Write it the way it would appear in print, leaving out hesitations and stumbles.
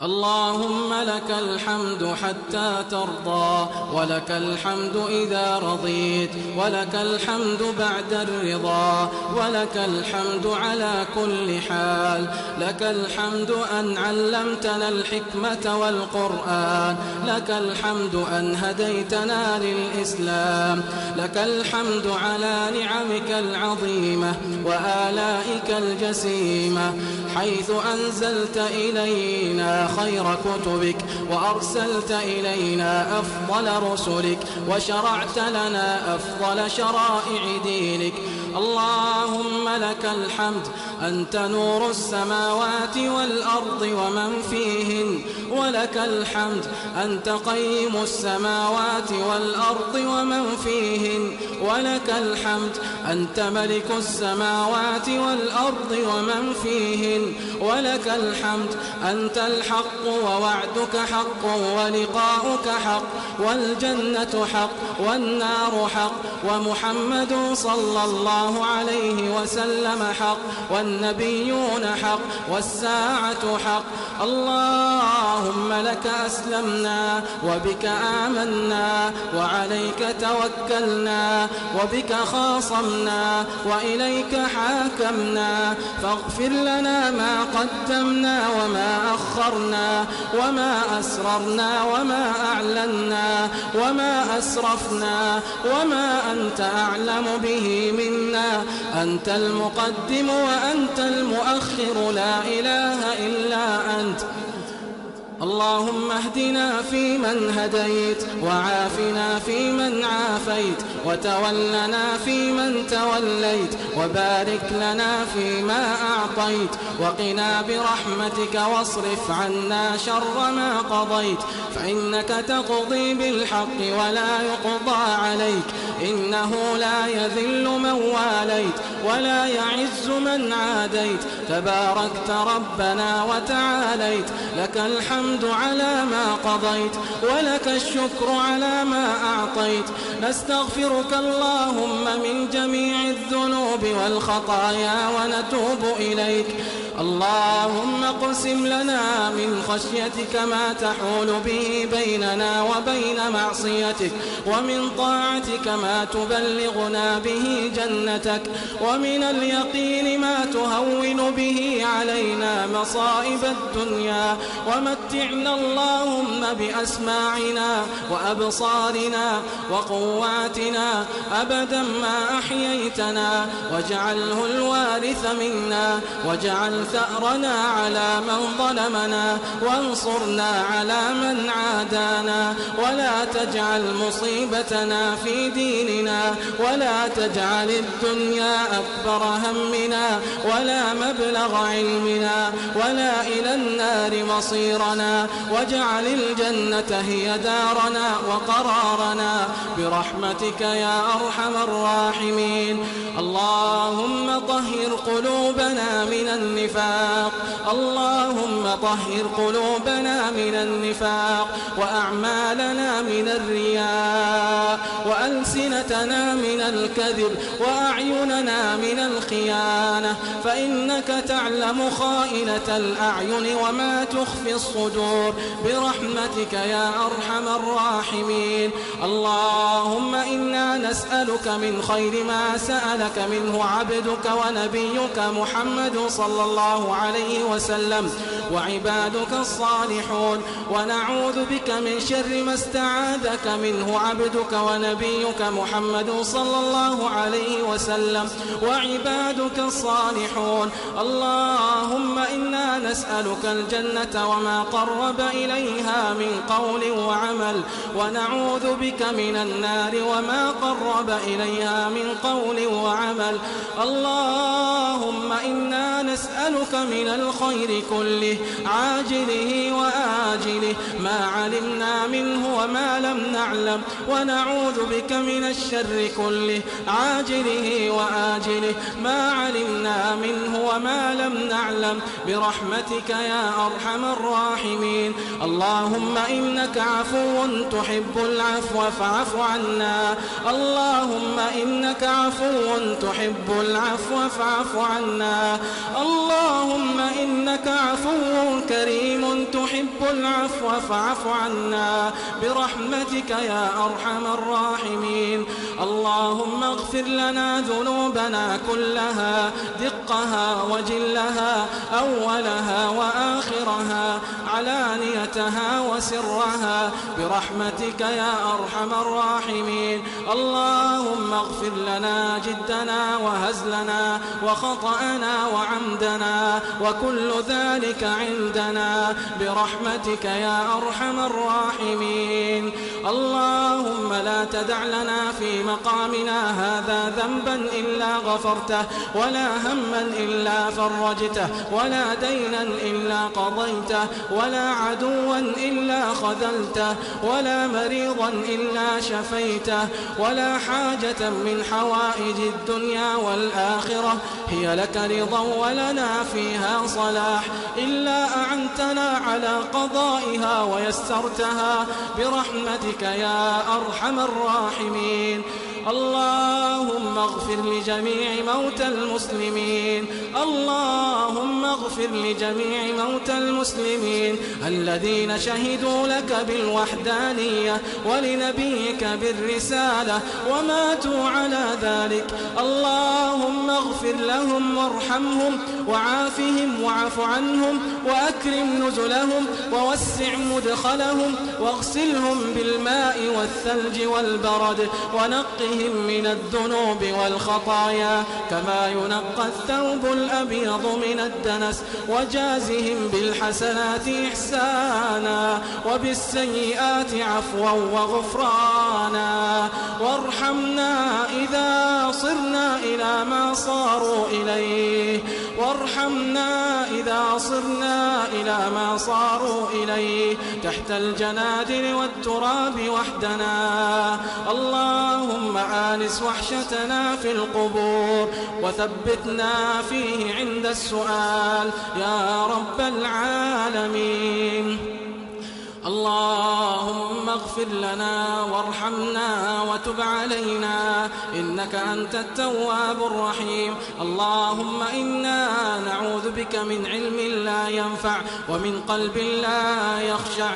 اللهم لك الحمد حتى ترضى، ولك الحمد إذا رضيت، ولك الحمد بعد الرضا، ولك الحمد على كل حال. لك الحمد أن علمتنا الحكمة والقرآن، لك الحمد أن هديتنا للإسلام، لك الحمد على نعمك العظيمة وآلائك الجسيمة، حيث أنزلت إلينا خير كتبك، وأرسلت إلينا أفضل رسلك، وشرعت لنا أفضل شرائع دينك. اللهم لك الحمد، أنت نور السماوات والأرض ومن فيهن، ولك الحمد، أنت قيم السماوات والأرض ومن فيهن، ولك الحمد، أنت ملك السماوات والأرض ومن فيهن، ولك الحمد، أنت الحق ووعدك حق ولقاؤك حق، والجنة حق والنار حق، ومحمد صلى الله عليه وسلم حق، والنبيون حق، والساعة حق. اللهم لك أسلمنا، وبك آمنا، وعليك توكلنا، وبك خاصمنا، وإليك حاكمنا، فاغفر لنا ما قدمنا وما أخرنا، وما أسررنا وما أعلنا، وما أسرفنا، وما أنت أعلم به منا. أنت المقدم وأنت المؤخر، لا إله إلا أنت. اللهم اهدنا فيمن هديت، وعافنا فيمن عافيت، وتولنا فيمن توليت، وبارك لنا فيما أعطيت، وقنا برحمتك واصرف عنا شر ما قضيت، فإنك تقضي بالحق ولا يقضى عليك، إنه لا يذل من واليت ولا يعز من عاديت، تباركت ربنا وتعاليت. لك الحمد على ما قضيت، ولك الشكر على ما أعطيت. نستغفرك اللهم من جميع الذنوب والخطايا ونتوب إليك. اللهم اقسم لنا من خشيتك ما تحول به بيننا وبين معصيتك، ومن طاعتك ما تبلغنا به جنتك، ومن اليقين ما تهون به علينا مصائب الدنيا. ومتعنا اللهم بأسماعنا وأبصارنا وقواتنا أبدا ما أحييتنا، واجعله الوارث منا، واجعل ثأرنا على من ظلمنا، وانصرنا على من عادانا، ولا تجعل مصيبتنا في ديننا، ولا تجعل الدنيا أكبر همنا، ولا مبلغ علمنا، ولا إلى النار مصيرنا، واجعل الجنة هي دارنا وقرارنا برحمتك يا أرحم الراحمين. اللهم طهر قلوبنا من النفاق، اللهم طهر قلوبنا من النفاق، وأعمالنا من الرياء، وألسنتنا من الكذب، وأعيننا من الخيانة، فإنك تعلم خائنة الأعين وما تخفي الصدور برحمتك يا أرحم الراحمين. اللهم إنا نسألك من خير ما سألك منه عبدك ونبيك محمد صلى الله عليه وسلم وعبادك الصالحون، ونعوذ بك من شر ما استعاذك منه عبدك ونبيك محمد صلى الله عليه وسلم وعبادك الصالحون. اللهم إنا نسألك الجنة وما قرب إليها من قول وعمل، ونعوذ بك من النار وما قرب إليها من قول وعمل. اللهم إنا نسألك من الخير كله عاجله عاجله ما علمنا منه وما لم نعلم، ونعوذ بك من الشر كله عاجله وآجله ما علمنا منه وما لم نعلم، برحمتك يا أرحم الراحمين. اللهم إنك عفو تحب العفو فاعف عنا، اللهم إنك عفو تحب العفو فاعف عنا، اللهم إنك عفو كريم تحب العفو فاعف عنا، برحمتك يا أرحم الراحمين. اللهم اغفر لنا ذنوبنا كلها دقها وجلها أولها وآخرها علانيتها وسرها، برحمتك يا أرحم الراحمين. اللهم اغفر لنا جدنا وهزلنا وخطأنا وعمدنا وكل ذلك عندنا، برحمتك يا أرحم الراحمين. اللهم لا تدع لنا في مقامنا هذا ذنبا إلا غفرته، ولا هما إلا فرجته، ولا دينا إلا قضيته، ولا عدوا إلا خذلته، ولا مريضا إلا شفيته، ولا حاجة من حوائج الدنيا والآخرة هي لك رضا ولنا فيها صلاح إلا أعنتنا على قضائها ويسرتها، برحمتك يا أرحم الراحمين. اللهم اغفر لجميع موتى المسلمين، اللهم اغفر لجميع موتى المسلمين الذين شهدوا لك بالوحدانية ولنبيك بالرسالة وماتوا على ذلك. اللهم اغفر لهم وارحمهم وعافهم واعف عنهم وأكرم نزلهم ووسع مدخلهم واغسلهم بالماء والثلج والبرد ونقهم من الذنوب والخطايا كما ينقى الثوب الأبيض من الدنس، وجازهم بالحسنات إحسانا وبالسيئات عفوا وغفرانا، وارحمنا إذا صرنا إلى ما صاروا إليه، وارحمنا إذا صرنا إلى ما صاروا إليه تحت الجنادل والتراب وحدنا. اللهم آنس وحشتنا في القبور وثبتنا فيه عند السؤال يا رب العالمين. اللهم اغفر لنا وارحمنا وتب علينا إنك أنت التواب الرحيم. اللهم إنا نعوذ بك من علم لا ينفع ومن قلب لا يخشع